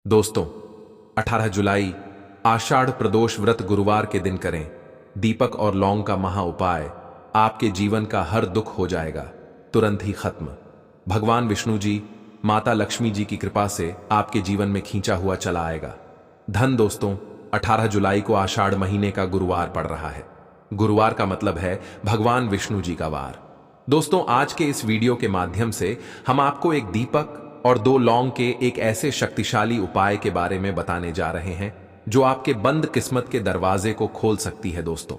दोस्तों, 18 जुलाई आषाढ़ प्रदोष व्रत गुरुवार के दिन करें। दीपक और लौंग का महा उपाय आपके जीवन का हर दुख हो जाएगा, तुरंत ही खत्म। भगवान विष्णु जी, माता लक्ष्मी जी की कृपा से आपके जीवन में खींचा हुआ चला आएगा धन। दोस्तों, 18 जुलाई को आषाढ़ महीने का गुरुवार पड़ रहा है। गुरुवार का मतलब है भगवान विष्णु जी का वार। दोस्तों, आज के इस वीडियो के माध्यम से हम आपको एक दीपक और 2 लौंग के एक ऐसे शक्तिशाली उपाय के बारे में बताने जा रहे हैं जो आपके बंद किस्मत के दरवाजे को खोल सकती है। दोस्तों,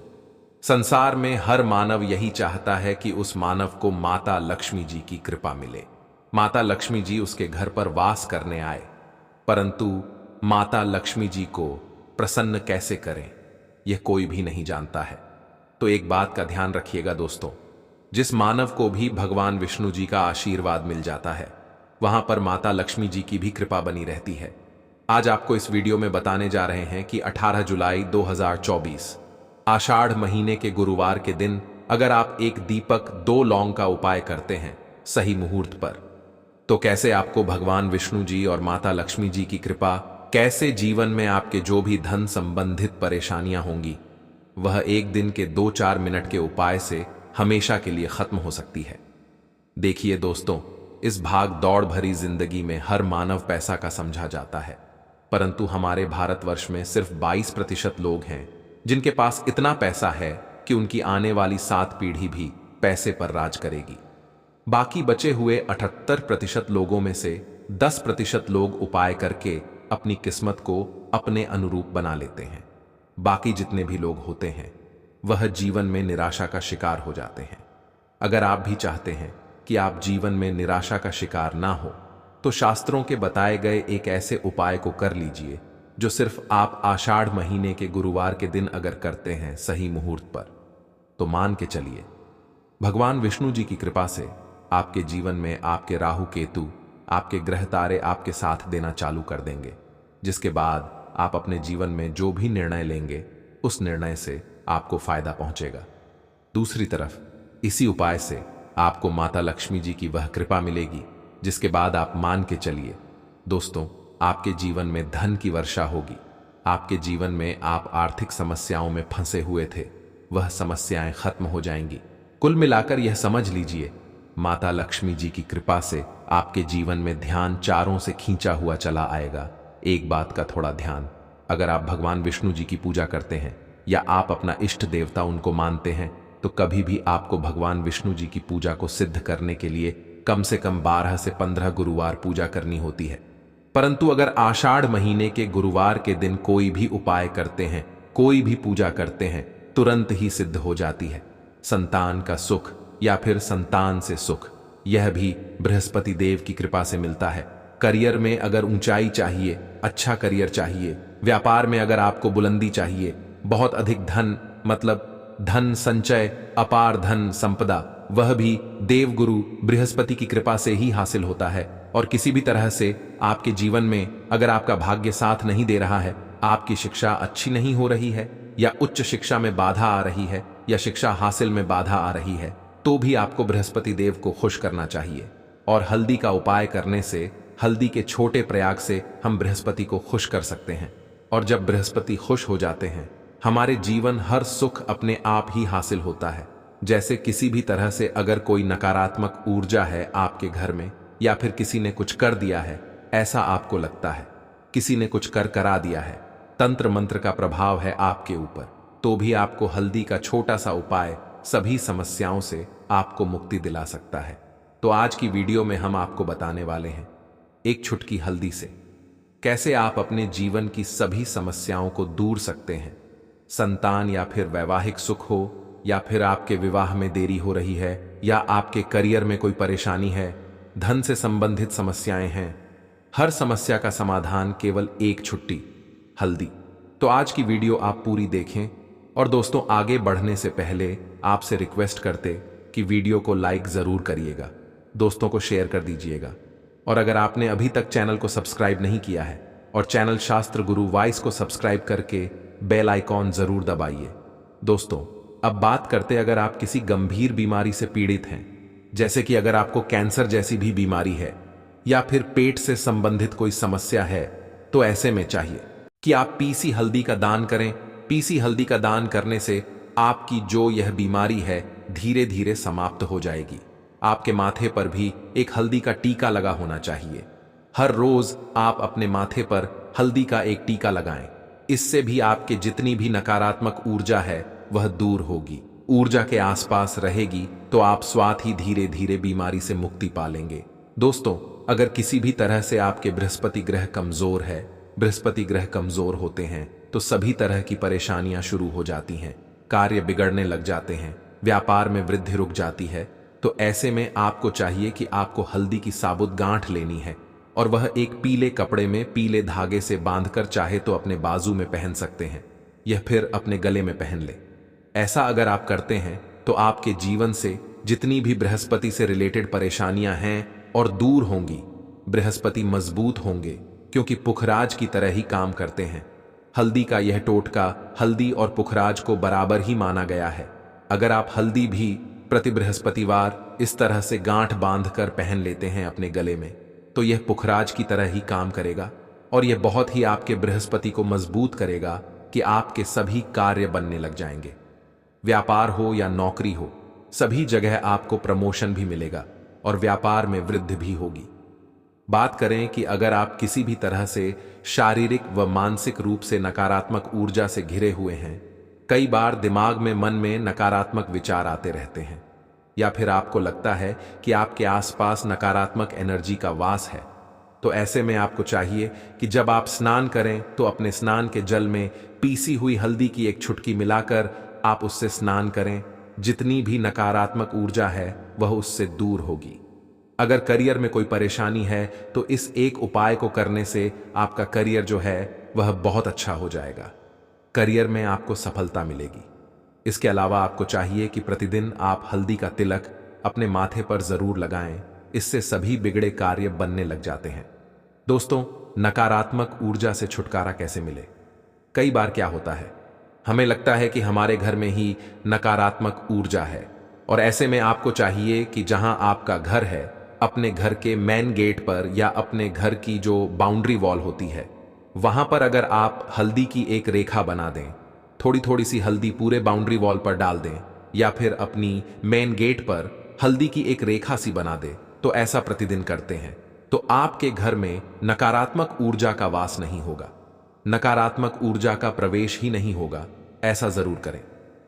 संसार में हर मानव यही चाहता है कि उस मानव को माता लक्ष्मी जी की कृपा मिले, माता लक्ष्मी जी उसके घर पर वास करने आए। परंतु माता लक्ष्मी जी को प्रसन्न कैसे करें, यह कोई भी नहीं जानता है। तो एक बात का ध्यान रखिएगा दोस्तों, जिस मानव को भी भगवान विष्णु जी का आशीर्वाद मिल जाता है, वहां पर माता लक्ष्मी जी की भी कृपा बनी रहती है। आज आपको इस वीडियो में बताने जा रहे हैं कि 18 जुलाई 2024 आषाढ़ महीने के गुरुवार के दिन अगर आप एक दीपक 2 लौंग का उपाय करते हैं सही मुहूर्त पर, तो कैसे आपको भगवान विष्णु जी और माता लक्ष्मी जी की कृपा, कैसे जीवन में आपके जो भी धन संबंधित परेशानियां होंगी वह एक दिन के 2-4 मिनट के उपाय से हमेशा के लिए खत्म हो सकती है। देखिए दोस्तों, इस भाग दौड़ भरी जिंदगी में हर मानव पैसा का समझा जाता है, परंतु हमारे भारतवर्ष में सिर्फ 22% लोग हैं जिनके पास इतना पैसा है कि उनकी आने वाली 7 पीढ़ी भी पैसे पर राज करेगी। बाकी बचे हुए 78% लोगों में से 10% लोग उपाय करके अपनी किस्मत को अपने अनुरूप बना लेते हैं। बाकी जितने भी लोग होते हैं वह जीवन में निराशा का शिकार हो जाते हैं। अगर आप भी चाहते हैं कि आप जीवन में निराशा का शिकार ना हो, तो शास्त्रों के बताए गए एक ऐसे उपाय को कर लीजिए जो सिर्फ आप आषाढ़ महीने के गुरुवार के दिन अगर करते हैं सही मुहूर्त पर, तो मान के चलिए भगवान विष्णु जी की कृपा से आपके जीवन में आपके राहु केतु, आपके ग्रह तारे आपके साथ देना चालू कर देंगे, जिसके बाद आप अपने जीवन में जो भी निर्णय लेंगे उस निर्णय से आपको फायदा पहुंचेगा। दूसरी तरफ इसी उपाय से आपको माता लक्ष्मी जी की वह कृपा मिलेगी जिसके बाद आप मान के चलिए दोस्तों, आपके जीवन में धन की वर्षा होगी। आपके जीवन में आप आर्थिक समस्याओं में फंसे हुए थे, वह समस्याएं खत्म हो जाएंगी। कुल मिलाकर यह समझ लीजिए, माता लक्ष्मी जी की कृपा से आपके जीवन में ध्यान चारों से खींचा हुआ चला आएगा। एक बात का थोड़ा ध्यान, अगर आप भगवान विष्णु जी की पूजा करते हैं या आप अपना इष्ट देवता उनको मानते हैं, तो कभी भी आपको भगवान विष्णु जी की पूजा को सिद्ध करने के लिए कम से कम 12 से 15 गुरुवार पूजा करनी होती है। परंतु अगर आषाढ़ महीने के गुरुवार के दिन कोई भी उपाय करते हैं, कोई भी पूजा करते हैं, तुरंत ही सिद्ध हो जाती है। संतान का सुख या फिर संतान से सुख, यह भी बृहस्पति देव की कृपा से मिलता है। करियर में अगर ऊंचाई चाहिए, अच्छा करियर चाहिए, व्यापार में अगर आपको बुलंदी चाहिए, बहुत अधिक धन, मतलब धन संचय, अपार धन संपदा, वह भी देवगुरु बृहस्पति की कृपा से ही हासिल होता है। और किसी भी तरह से आपके जीवन में अगर आपका भाग्य साथ नहीं दे रहा है, आपकी शिक्षा अच्छी नहीं हो रही है, या उच्च शिक्षा में बाधा आ रही है, या शिक्षा हासिल में बाधा आ रही है, तो भी आपको बृहस्पति देव को खुश करना चाहिए। और हल्दी का उपाय करने से, हल्दी के छोटे प्रयाग से हम बृहस्पति को खुश कर सकते हैं। और जब बृहस्पति खुश हो जाते हैं, हमारे जीवन हर सुख अपने आप ही हासिल होता है। जैसे किसी भी तरह से अगर कोई नकारात्मक ऊर्जा है आपके घर में, या फिर किसी ने कुछ कर दिया है, ऐसा आपको लगता है, किसी ने कुछ कर करा दिया है, तंत्र मंत्र का प्रभाव है आपके ऊपर, तो भी आपको हल्दी का छोटा सा उपाय सभी समस्याओं से आपको मुक्ति दिला सकता है। तो आज की वीडियो में हम आपको बताने वाले हैं एक चुटकी हल्दी से कैसे आप अपने जीवन की सभी समस्याओं को दूर सकते हैं। संतान या फिर वैवाहिक सुख हो, या फिर आपके विवाह में देरी हो रही है, या आपके करियर में कोई परेशानी है, धन से संबंधित समस्याएं हैं, हर समस्या का समाधान केवल एक छुट्टी हल्दी। तो आज की वीडियो आप पूरी देखें। और दोस्तों, आगे बढ़ने से पहले आपसे रिक्वेस्ट करते कि वीडियो को लाइक जरूर करिएगा, दोस्तों को शेयर कर दीजिएगा। और अगर आपने अभी तक चैनल को सब्सक्राइब नहीं किया है, और चैनल शास्त्र गुरु वाइस को सब्सक्राइब करके बेल आइकॉन जरूर दबाइए। दोस्तों, अब बात करते अगर आप किसी गंभीर बीमारी से पीड़ित हैं, जैसे कि अगर आपको कैंसर जैसी भी बीमारी है, या फिर पेट से संबंधित कोई समस्या है, तो ऐसे में चाहिए कि आप पीसी हल्दी का दान करें। पीसी हल्दी का दान करने से आपकी जो यह बीमारी है धीरे धीरे समाप्त हो जाएगी। आपके माथे पर भी एक हल्दी का टीका लगा होना चाहिए। हर रोज आप अपने माथे पर हल्दी का एक टीका लगाएं। इससे भी आपके जितनी भी नकारात्मक ऊर्जा है वह दूर होगी। ऊर्जा के आसपास रहेगी तो आप स्वात ही धीरे धीरे बीमारी से मुक्ति पा लेंगे। दोस्तों, अगर किसी भी तरह से आपके बृहस्पति ग्रह कमजोर है, बृहस्पति ग्रह कमजोर होते हैं तो सभी तरह की परेशानियां शुरू हो जाती हैं, कार्य बिगड़ने लग जाते हैं, व्यापार में वृद्धि रुक जाती है। तो ऐसे में आपको चाहिए कि आपको हल्दी की साबुत गांठ लेनी है और वह एक पीले कपड़े में पीले धागे से बांधकर चाहे तो अपने बाजू में पहन सकते हैं या फिर अपने गले में पहन ले। ऐसा अगर आप करते हैं तो आपके जीवन से जितनी भी बृहस्पति से रिलेटेड परेशानियां हैं और दूर होंगी। बृहस्पति मजबूत होंगे क्योंकि पुखराज की तरह ही काम करते हैं। हल्दी का यह टोटका हल्दी और पुखराज को बराबर ही माना गया है। अगर आप हल्दी भी प्रति बृहस्पतिवार इस तरह से गांठ बांधकर पहन लेते हैं अपने गले में तो यह पुखराज की तरह ही काम करेगा और यह बहुत ही आपके बृहस्पति को मजबूत करेगा कि आपके सभी कार्य बनने लग जाएंगे। व्यापार हो या नौकरी हो, सभी जगह आपको प्रमोशन भी मिलेगा और व्यापार में वृद्धि भी होगी। बात करें कि अगर आप किसी भी तरह से शारीरिक व मानसिक रूप से नकारात्मक ऊर्जा से घिरे हुए हैं, कई बार दिमाग में मन में नकारात्मक विचार आते रहते हैं या फिर आपको लगता है कि आपके आसपास नकारात्मक एनर्जी का वास है, तो ऐसे में आपको चाहिए कि जब आप स्नान करें तो अपने स्नान के जल में पीसी हुई हल्दी की एक चुटकी मिलाकर आप उससे स्नान करें। जितनी भी नकारात्मक ऊर्जा है वह उससे दूर होगी। अगर करियर में कोई परेशानी है तो इस एक उपाय को करने से आपका करियर जो है वह बहुत अच्छा हो जाएगा। करियर में आपको सफलता मिलेगी। इसके अलावा आपको चाहिए कि प्रतिदिन आप हल्दी का तिलक अपने माथे पर जरूर लगाएं। इससे सभी बिगड़े कार्य बनने लग जाते हैं। दोस्तों, नकारात्मक ऊर्जा से छुटकारा कैसे मिले? कई बार क्या होता है, हमें लगता है कि हमारे घर में ही नकारात्मक ऊर्जा है और ऐसे में आपको चाहिए कि जहां आपका घर है, अपने घर के मेन गेट पर या अपने घर की जो बाउंड्री वॉल होती है वहां पर अगर आप हल्दी की एक रेखा बना दें, थोड़ी थोड़ी सी हल्दी पूरे बाउंड्री वॉल पर डाल दें या फिर अपनी मेन गेट पर हल्दी की एक रेखा सी बना दें, तो ऐसा प्रतिदिन करते हैं तो आपके घर में नकारात्मक ऊर्जा का वास नहीं होगा, नकारात्मक ऊर्जा का प्रवेश ही नहीं होगा। ऐसा जरूर करें।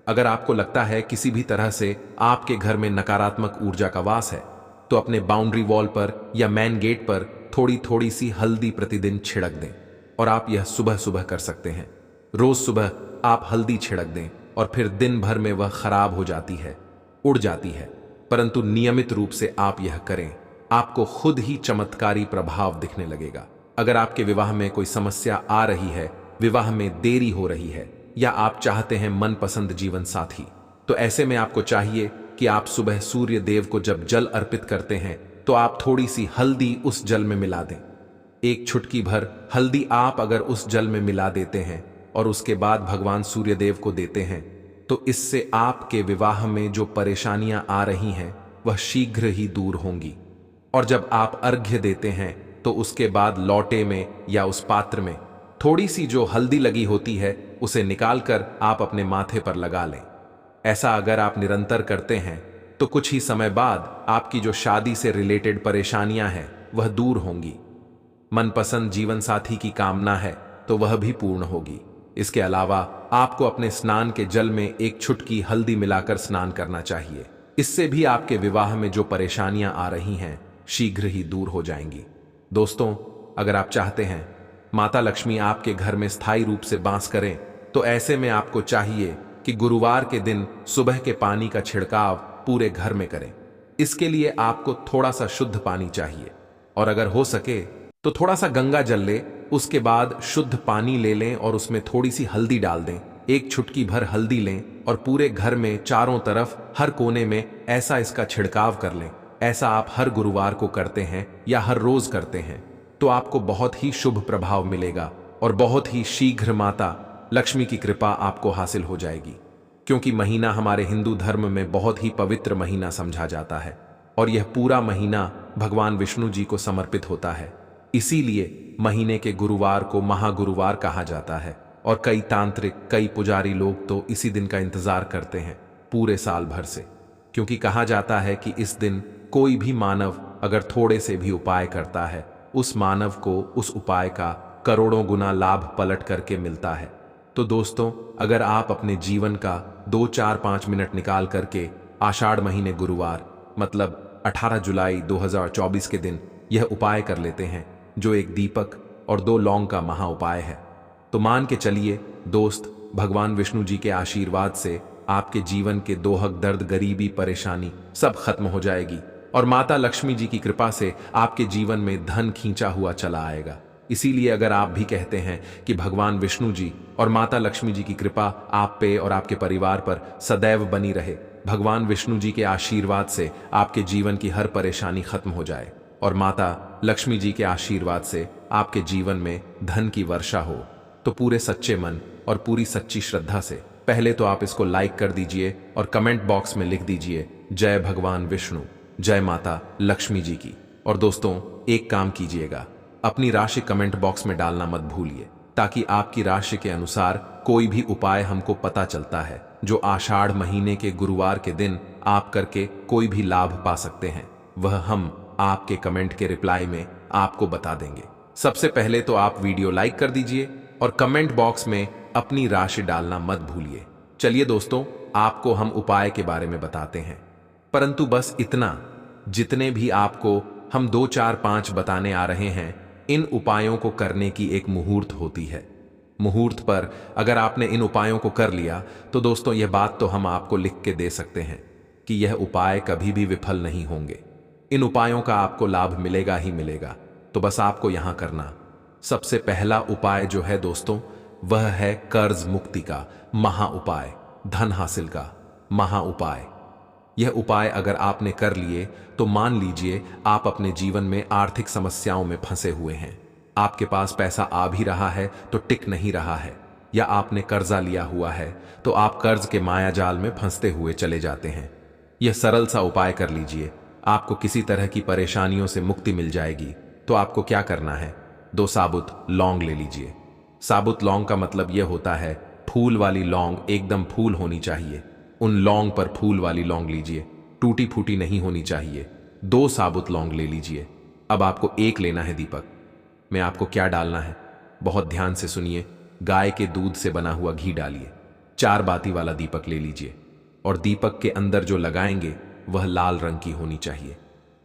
अगर आपको लगता है किसी भी तरह से आपके घर में नकारात्मक ऊर्जा का वास है तो अपने बाउंड्री वॉल पर या मेन गेट पर थोड़ी थोड़ी सी हल्दी प्रतिदिन छिड़क दें और आप यह सुबह सुबह कर सकते हैं। रोज सुबह आप हल्दी छिड़क दें और फिर दिन भर में वह खराब हो जाती है, उड़ जाती है, परंतु नियमित रूप से आप यह करें, आपको खुद ही चमत्कारी प्रभाव दिखने लगेगा। अगर आपके विवाह में कोई समस्या आ रही है, विवाह में देरी हो रही है या आप चाहते हैं मनपसंद जीवन साथी, तो ऐसे में आपको चाहिए कि आप सुबह सूर्य देव को जब जल अर्पित करते हैं तो आप थोड़ी सी हल्दी उस जल में मिला दें। एक चुटकी भर हल्दी आप अगर उस जल में मिला देते हैं और उसके बाद भगवान सूर्यदेव को देते हैं तो इससे आपके विवाह में जो परेशानियां आ रही हैं वह शीघ्र ही दूर होंगी। और जब आप अर्घ्य देते हैं तो उसके बाद लौटे में या उस पात्र में थोड़ी सी जो हल्दी लगी होती है उसे निकालकर आप अपने माथे पर लगा लें। ऐसा अगर आप निरंतर करते हैं तो कुछ ही समय बाद आपकी जो शादी से रिलेटेड परेशानियां हैं वह दूर होंगी। मनपसंद जीवन साथी की कामना है तो वह भी पूर्ण होगी। इसके अलावा आपको अपने स्नान के जल में एक चुटकी हल्दी मिलाकर स्नान करना चाहिए। इससे भी आपके विवाह में जो परेशानियां आ रही हैं शीघ्र ही दूर हो जाएंगी। दोस्तों, अगर आप चाहते हैं माता लक्ष्मी आपके घर में स्थायी रूप से वास करें तो ऐसे में आपको चाहिए कि गुरुवार के दिन सुबह के पानी का छिड़काव पूरे घर में करें। इसके लिए आपको थोड़ा सा शुद्ध पानी चाहिए और अगर हो सके तो थोड़ा सा गंगा जल ले, उसके बाद शुद्ध पानी ले लें और उसमें थोड़ी सी हल्दी डाल दें। एक चुटकी भर हल्दी लें और पूरे घर में चारों तरफ हर कोने में ऐसा इसका छिड़काव कर लें। ऐसा आप हर गुरुवार को करते हैं या हर रोज करते हैं तो आपको बहुत ही शुभ प्रभाव मिलेगा और बहुत ही शीघ्र माता लक्ष्मी की कृपा आपको हासिल हो जाएगी। क्योंकि महीना हमारे हिंदू धर्म में बहुत ही पवित्र महीना समझा जाता है और यह पूरा महीना भगवान विष्णु जी को समर्पित होता है। इसीलिए महीने के गुरुवार को महागुरुवार कहा जाता है और कई तांत्रिक, कई पुजारी लोग तो इसी दिन का इंतजार करते हैं पूरे साल भर से, क्योंकि कहा जाता है कि इस दिन कोई भी मानव अगर थोड़े से भी उपाय करता है, उस मानव को उस उपाय का करोड़ों गुना लाभ पलट करके मिलता है। तो दोस्तों, अगर आप अपने जीवन का 2-4-5 मिनट निकाल करके आषाढ़ महीने गुरुवार मतलब 18 जुलाई 2024 के दिन यह उपाय कर लेते हैं, जो एक दीपक और 2 लौंग का महा उपाय है, तो मान के चलिए दोस्त, भगवान विष्णु जी के आशीर्वाद से आपके जीवन के दोहक दर्द, गरीबी, परेशानी सब खत्म हो जाएगी और माता लक्ष्मी जी की कृपा से आपके जीवन में धन खींचा हुआ चला आएगा। इसीलिए अगर आप भी कहते हैं कि भगवान विष्णु जी और माता लक्ष्मी जी की कृपा आप पे और आपके परिवार पर सदैव बनी रहे, भगवान विष्णु जी के आशीर्वाद से आपके जीवन की हर परेशानी खत्म हो जाए और माता लक्ष्मी जी के आशीर्वाद से आपके जीवन में धन की वर्षा हो, तो पूरे सच्चे मन और पूरी सच्ची श्रद्धा से पहले तो आप इसको लाइक कर दीजिए और कमेंट बॉक्स में लिख दीजिए जय भगवान विष्णु, जय माता लक्ष्मी जी की। और दोस्तों, एक काम कीजिएगा, अपनी राशि कमेंट बॉक्स में डालना मत भूलिए, ताकि आपकी राशि के अनुसार कोई भी उपाय हमको पता चलता है जो आषाढ़ महीने के गुरुवार के दिन आप करके कोई भी लाभ पा सकते हैं, वह हम आपके कमेंट के रिप्लाई में आपको बता देंगे। सबसे पहले तो आप वीडियो लाइक कर दीजिए और कमेंट बॉक्स में अपनी राशि डालना मत भूलिए। चलिए दोस्तों, आपको हम उपाय के बारे में बताते हैं, परंतु बस इतना, जितने भी आपको हम 2, 4, 5 बताने आ रहे हैं, इन उपायों को करने की एक मुहूर्त होती है। मुहूर्त पर अगर आपने इन उपायों को कर लिया तो दोस्तों, यह बात तो हम आपको लिख के दे सकते हैं कि यह उपाय कभी भी विफल नहीं होंगे। इन उपायों का आपको लाभ मिलेगा ही मिलेगा। तो बस आपको यहां करना, सबसे पहला उपाय जो है दोस्तों, वह है कर्ज मुक्ति का महा उपाय, धन हासिल का महा उपाय। यह उपाय अगर आपने कर लिए तो मान लीजिए आप अपने जीवन में आर्थिक समस्याओं में फंसे हुए हैं, आपके पास पैसा आ भी रहा है तो टिक नहीं रहा है, या आपने कर्जा लिया हुआ है तो आप कर्ज के माया जाल में फंसते हुए चले जाते हैं। यह सरल सा उपाय कर लीजिए, आपको किसी तरह की परेशानियों से मुक्ति मिल जाएगी। तो आपको क्या करना है, 2 साबुत लौंग ले लीजिए। साबुत लौंग का मतलब यह होता है फूल वाली लौंग, एकदम फूल होनी चाहिए। उन लौंग पर फूल वाली लौंग लीजिए, टूटी फूटी नहीं होनी चाहिए। 2 साबुत लौंग ले लीजिए। अब आपको एक लेना है दीपक। में आपको क्या डालना है, बहुत ध्यान से सुनिए। गाय के दूध से बना हुआ घी डालिए। 4 बाती वाला दीपक ले लीजिए और दीपक के अंदर जो लगाएंगे वह लाल रंग की होनी चाहिए।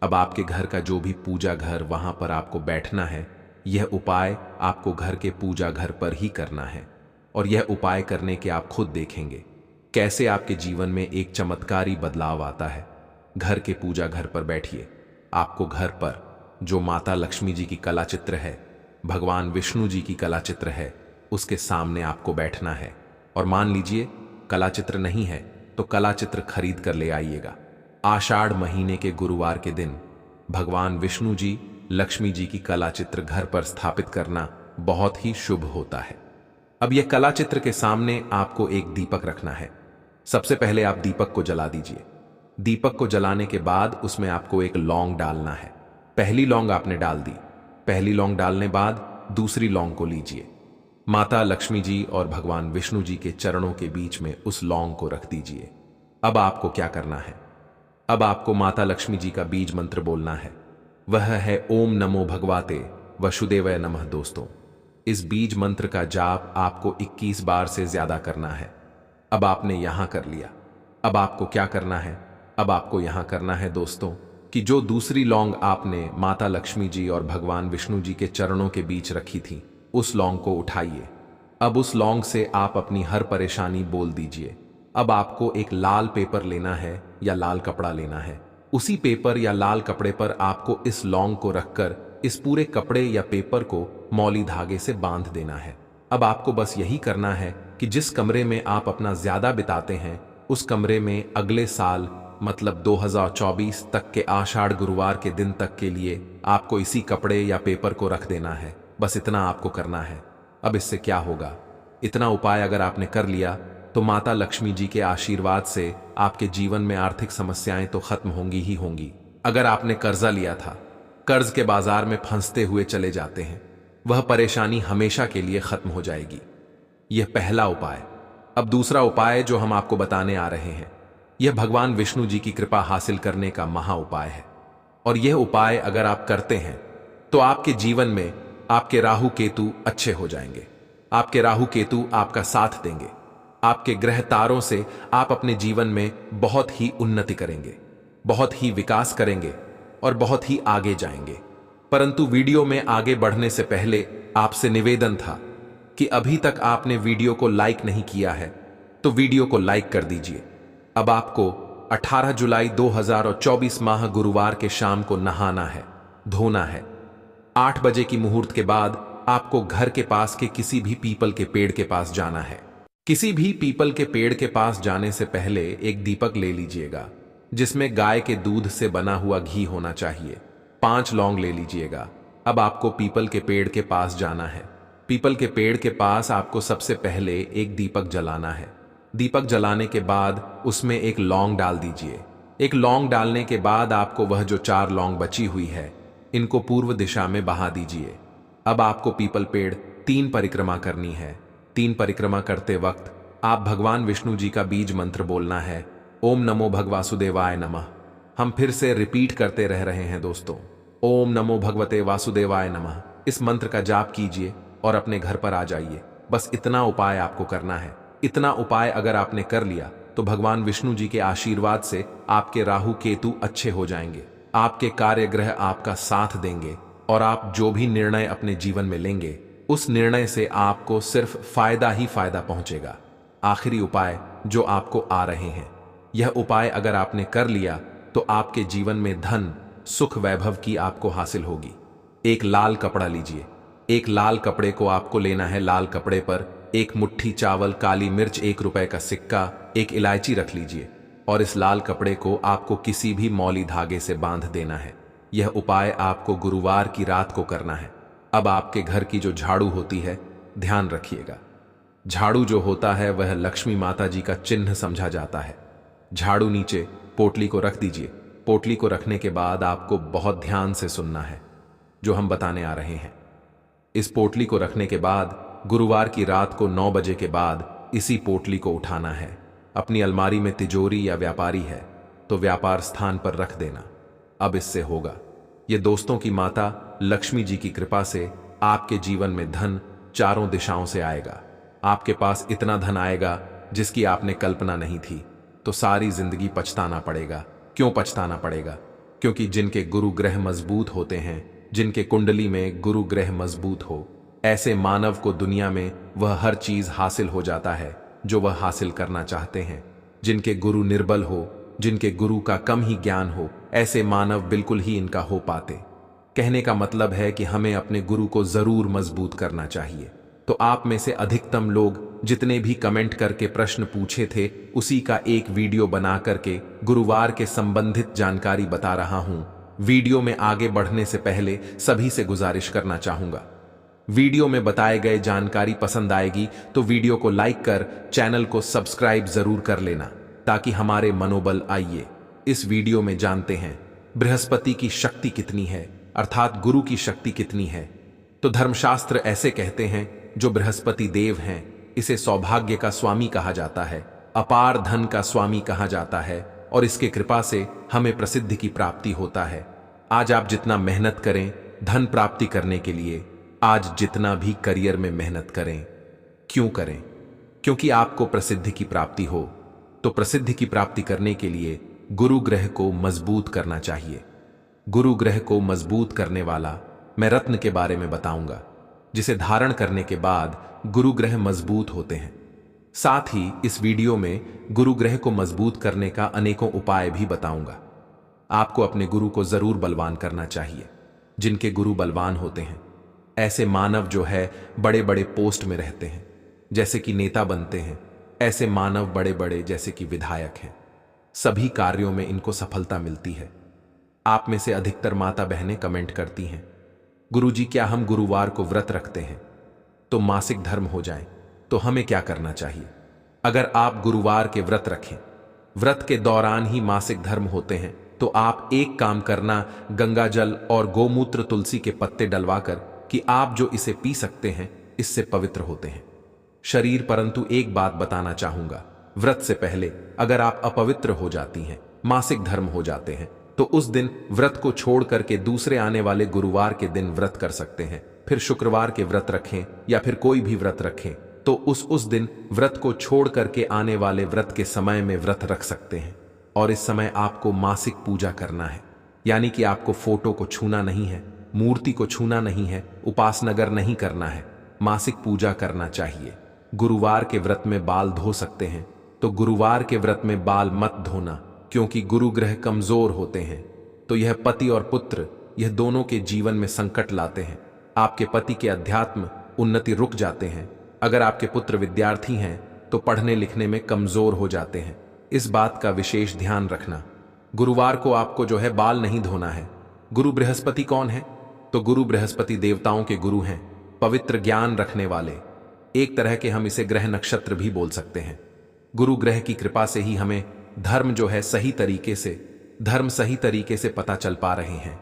अब आपके घर का जो भी पूजा घर, वहां पर आपको बैठना है। यह उपाय आपको घर के पूजा घर पर ही करना है और यह उपाय करने के आप खुद देखेंगे कैसे आपके जीवन में एक चमत्कारी बदलाव आता है। घर के पूजा घर पर बैठिए। आपको घर पर जो माता लक्ष्मी जी की कला चित्र है, भगवान विष्णु जी की कला चित्र है, उसके सामने आपको बैठना है। और मान लीजिए कला चित्र नहीं है तो कला चित्र खरीद कर ले आइएगा। आषाढ़ महीने के गुरुवार के दिन भगवान विष्णु जी, लक्ष्मी जी की कला चित्र घर पर स्थापित करना बहुत ही शुभ होता है। अब यह कला चित्र के सामने आपको एक दीपक रखना है। सबसे पहले आप दीपक को जला दीजिए। दीपक को जलाने के बाद उसमें आपको एक लौंग डालना है। पहली लौंग आपने डाल दी। पहली लौंग डालने बाद दूसरी लौंग को लीजिए। माता लक्ष्मी जी और भगवान विष्णु जी के चरणों के बीच में उस लौंग को रख दीजिए। अब आपको क्या करना है, अब आपको माता लक्ष्मी जी का बीज मंत्र बोलना है। वह है ओम नमो भगवते वसुदेवाय नमः। दोस्तों, इस बीज मंत्र का जाप आपको 21 बार से ज्यादा करना है। अब आपने यहां कर लिया। अब आपको क्या करना है, अब आपको यहां करना है दोस्तों कि जो दूसरी लौंग आपने माता लक्ष्मी जी और भगवान विष्णु जी के चरणों के बीच रखी थी, उस लौंग को उठाइए। अब उस लौंग से आप अपनी हर परेशानी बोल दीजिए। अब आपको एक लाल पेपर लेना है या लाल कपड़ा लेना है। उसी पेपर या लाल कपड़े पर आपको इस लौंग को रखकर इस पूरे कपड़े या पेपर को मौली धागे से बांध देना है। अब आपको बस यही करना है कि जिस कमरे में आप अपना ज्यादा बिताते हैं, उस कमरे में अगले साल मतलब 2024 तक के आषाढ़ गुरुवार के दिन तक के लिए आपको इसी कपड़े या पेपर को रख देना है। बस इतना आपको करना है। अब इससे क्या होगा, इतना उपाय अगर आपने कर लिया तो माता लक्ष्मी जी के आशीर्वाद से आपके जीवन में आर्थिक समस्याएं तो खत्म होंगी ही होंगी। अगर आपने कर्जा लिया था कर्ज के बाजार में फंसते हुए चले जाते हैं। वह परेशानी हमेशा के लिए खत्म हो जाएगी। यह पहला उपाय। अब दूसरा उपाय जो हम आपको बताने आ रहे हैं, यह भगवान विष्णु जी की कृपा हासिल करने का महा उपाय है। और यह उपाय अगर आप करते हैं तो आपके जीवन में आपके राहु केतु अच्छे हो जाएंगे। आपके राहु केतु आपका साथ देंगे। आपके ग्रह तारों से आप अपने जीवन में बहुत ही उन्नति करेंगे, बहुत ही विकास करेंगे और बहुत ही आगे जाएंगे। परंतु वीडियो में आगे बढ़ने से पहले आपसे निवेदन था कि अभी तक आपने वीडियो को लाइक नहीं किया है तो वीडियो को लाइक कर दीजिए। अब आपको 18 जुलाई 2024 माह गुरुवार के शाम को नहाना है, धोना है। 8 बजे की मुहूर्त के बाद आपको घर के पास के किसी भी पीपल के पेड़ के पास जाना है। किसी भी पीपल के पेड़ के पास जाने से पहले एक दीपक ले लीजिएगा जिसमें गाय के दूध से बना हुआ घी होना चाहिए। 5 लौंग ले लीजिएगा। अब आपको पीपल के पेड़ के पास जाना है। पीपल के पेड़ के पास आपको सबसे पहले एक दीपक जलाना है। दीपक जलाने के बाद उसमें एक लौंग डाल दीजिए। एक लौंग डालने के बाद आपको वह जो 4 लौंग बची हुई है, इनको पूर्व दिशा में बहा दीजिए। अब आपको पीपल पेड़ 3 परिक्रमा करनी है। 3 परिक्रमा करते वक्त आप भगवान विष्णु जी का बीज मंत्र बोलना है, ओम नमो भगवासुदेवाय नमः। हम फिर से रिपीट करते रह रहे हैं दोस्तों, ओम नमो भगवते वासुदेवाय नमः। इस मंत्र का जाप कीजिए और अपने घर पर आ जाइए। बस इतना उपाय आपको करना है। इतना उपाय अगर आपने कर लिया तो भगवान विष्णु जी के आशीर्वाद से आपके राहु केतु अच्छे हो जाएंगे। आपके कार्य ग्रह आपका साथ देंगे और आप जो भी निर्णय अपने जीवन में लेंगे उस निर्णय से आपको सिर्फ फायदा ही फायदा पहुंचेगा। आखिरी उपाय जो आपको आ रहे हैं, यह उपाय अगर आपने कर लिया तो आपके जीवन में धन, सुख, वैभव की आपको हासिल होगी। एक लाल कपड़ा लीजिए। एक लाल कपड़े को आपको लेना है। लाल कपड़े पर एक मुट्ठी चावल, काली मिर्च, 1 रुपए का सिक्का, एक इलायची रख लीजिए और इस लाल कपड़े को आपको किसी भी मौली धागे से बांध देना है। यह उपाय आपको गुरुवार की रात को करना है। अब आपके घर की जो झाड़ू होती है, ध्यान रखिएगा, झाड़ू जो होता है वह लक्ष्मी माता जी का चिन्ह समझा जाता है। झाड़ू नीचे पोटली को रख दीजिए। पोटली को रखने के बाद आपको बहुत ध्यान से सुनना है जो हम बताने आ रहे हैं। इस पोटली को रखने के बाद गुरुवार की रात को 9 बजे के बाद इसी पोटली को उठाना है। अपनी अलमारी में तिजोरी या व्यापारी है तो व्यापार स्थान पर रख देना। अब इससे होगा, ये दोस्तों की माता लक्ष्मी जी की कृपा से आपके जीवन में धन चारों दिशाओं से आएगा। आपके पास इतना धन आएगा जिसकी आपने कल्पना नहीं थी। तो सारी जिंदगी पछताना पड़ेगा। क्यों पछताना पड़ेगा? क्योंकि जिनके गुरु ग्रह मजबूत होते हैं, जिनके कुंडली में गुरु ग्रह मजबूत हो, ऐसे मानव को दुनिया में वह हर चीज हासिल हो जाता है जो वह हासिल करना चाहते हैं। जिनके गुरु निर्बल हो, जिनके गुरु का कम ही ज्ञान हो, ऐसे मानव बिल्कुल ही इनका हो पाते। कहने का मतलब है कि हमें अपने गुरु को जरूर मजबूत करना चाहिए। तो आप में से अधिकतम लोग जितने भी कमेंट करके प्रश्न पूछे थे, उसी का एक वीडियो बना करके गुरुवार के संबंधित जानकारी बता रहा हूं। वीडियो में आगे बढ़ने से पहले सभी से गुजारिश करना चाहूंगा, वीडियो में बताए गए जानकारी पसंद आएगी तो वीडियो को लाइक कर चैनल को सब्सक्राइब जरूर कर लेना ताकि हमारे मनोबल आइए। इस वीडियो में जानते हैं बृहस्पति की शक्ति कितनी है, अर्थात गुरु की शक्ति कितनी है। तो धर्मशास्त्र ऐसे कहते हैं, जो बृहस्पति देव हैं इसे सौभाग्य का स्वामी कहा जाता है, अपार धन का स्वामी कहा जाता है और इसके कृपा से हमें प्रसिद्धि की प्राप्ति होता है। आज आप जितना मेहनत करें धन प्राप्ति करने के लिए, आज जितना भी करियर में मेहनत करें, क्यों करें? क्योंकि आपको प्रसिद्धि की प्राप्ति हो। तो प्रसिद्धि की प्राप्ति करने के लिए गुरु ग्रह को मजबूत करना चाहिए। गुरु ग्रह को मजबूत करने वाला मैं रत्न के बारे में बताऊंगा, जिसे धारण करने के बाद गुरु ग्रह मजबूत होते हैं। साथ ही इस वीडियो में गुरु ग्रह को मजबूत करने का अनेकों उपाय भी बताऊंगा। आपको अपने गुरु को जरूर बलवान करना चाहिए। जिनके गुरु बलवान होते हैं, ऐसे मानव जो है बड़े बड़े पोस्ट में रहते हैं, जैसे कि नेता बनते हैं। ऐसे मानव बड़े बड़े जैसे कि विधायक हैं। सभी कार्यों में इनको सफलता मिलती है। आप में से अधिकतर माता बहनें कमेंट करती हैं, गुरुजी क्या हम गुरुवार को व्रत रखते हैं तो मासिक धर्म हो जाए, तो हमें क्या करना चाहिए? अगर आप गुरुवार के व्रत रखें, व्रत के दौरान ही मासिक धर्म होते हैं, तो आप एक काम करना, गंगा जल और गोमूत्र तुलसी के पत्ते डलवाकर कि आप जो इसे पी सकते हैं, इससे पवित्र होते हैं शरीर। परंतु एक बात बताना चाहूंगा, व्रत से पहले अगर आप अपवित्र हो जाती हैं, मासिक धर्म हो जाते हैं, तो उस दिन व्रत को छोड़ करके दूसरे आने वाले गुरुवार के दिन व्रत कर सकते हैं। फिर शुक्रवार के व्रत रखें या फिर कोई भी व्रत रखें, तो उस दिन व्रत को छोड़ करके आने वाले व्रत के समय में व्रत रख सकते हैं। और इस समय आपको मासिक पूजा करना है, यानी कि आपको फोटो को छूना नहीं है, मूर्ति को छूना नहीं है, उपासनगर नहीं करना है, मासिक पूजा करना चाहिए। गुरुवार के व्रत में बाल धो सकते हैं, तो गुरुवार के व्रत में बाल मत धोना, क्योंकि गुरु ग्रह कमजोर होते हैं, तो यह पति और पुत्र यह दोनों के जीवन में संकट लाते हैं। आपके पति के अध्यात्म उन्नति रुक जाते हैं। अगर आपके पुत्र विद्यार्थी हैं तो पढ़ने लिखने में कमजोर हो जाते हैं। इस बात का विशेष ध्यान रखना। गुरुवार को आपको जो है बाल नहीं धोना है। गुरु बृहस्पति कौन है? तो गुरु बृहस्पति देवताओं के गुरु हैं, पवित्र ज्ञान रखने वाले। एक तरह के हम इसे ग्रह नक्षत्र भी बोल सकते हैं। गुरु ग्रह की कृपा से ही हमें धर्म जो है सही तरीके से पता चल पा रहे हैं।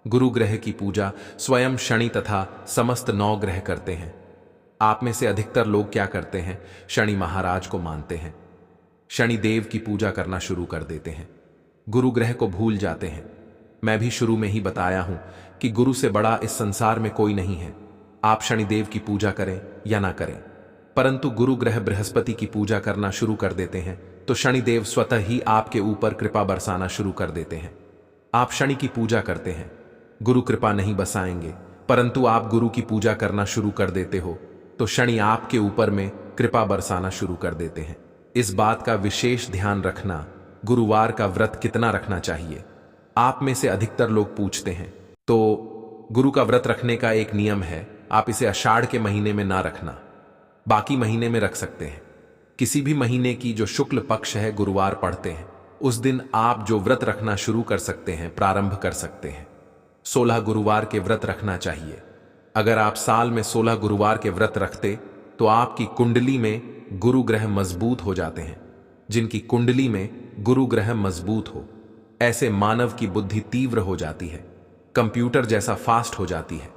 गुरु ग्रह की पूजा स्वयं शनि तथा समस्त 9 ग्रह करते हैं। आप में से अधिकतर लोग क्या करते हैं? शनि महाराज को मानते हैं, शनि देव की पूजा करना शुरू कर देते हैं, गुरु ग्रह को भूल जाते हैं। मैं भी शुरू में ही बताया हूं कि गुरु से बड़ा इस संसार में कोई नहीं है। आप शनिदेव की पूजा करें या ना करें, परंतु गुरु ग्रह बृहस्पति की पूजा करना शुरू कर देते हैं तो शनिदेव स्वतः ही आपके ऊपर कृपा बरसाना शुरू कर देते हैं। आप शनि की पूजा करते हैं, गुरु कृपा नहीं बरसाएंगे, परंतु आप गुरु की पूजा करना शुरू कर देते हो तो शनि आपके ऊपर में कृपा बरसाना शुरू कर देते हैं। इस बात का विशेष ध्यान रखना। गुरुवार का व्रत कितना रखना चाहिए? आप में से अधिकतर लोग पूछते हैं, तो गुरु का व्रत रखने का एक नियम है, आप इसे आषाढ़ के महीने में ना रखना, बाकी महीने में रख सकते हैं। किसी भी महीने की जो शुक्ल पक्ष है गुरुवार पड़ते हैं, उस दिन आप जो व्रत रखना शुरू कर सकते हैं, प्रारंभ कर सकते हैं। 16 गुरुवार के व्रत रखना चाहिए। अगर आप साल में 16 गुरुवार के व्रत रखते तो आपकी कुंडली में गुरु ग्रह मजबूत हो जाते हैं। जिनकी कुंडली में गुरु ग्रह मजबूत हो, ऐसे मानव की बुद्धि तीव्र हो जाती है, कंप्यूटर जैसा फास्ट हो जाती है।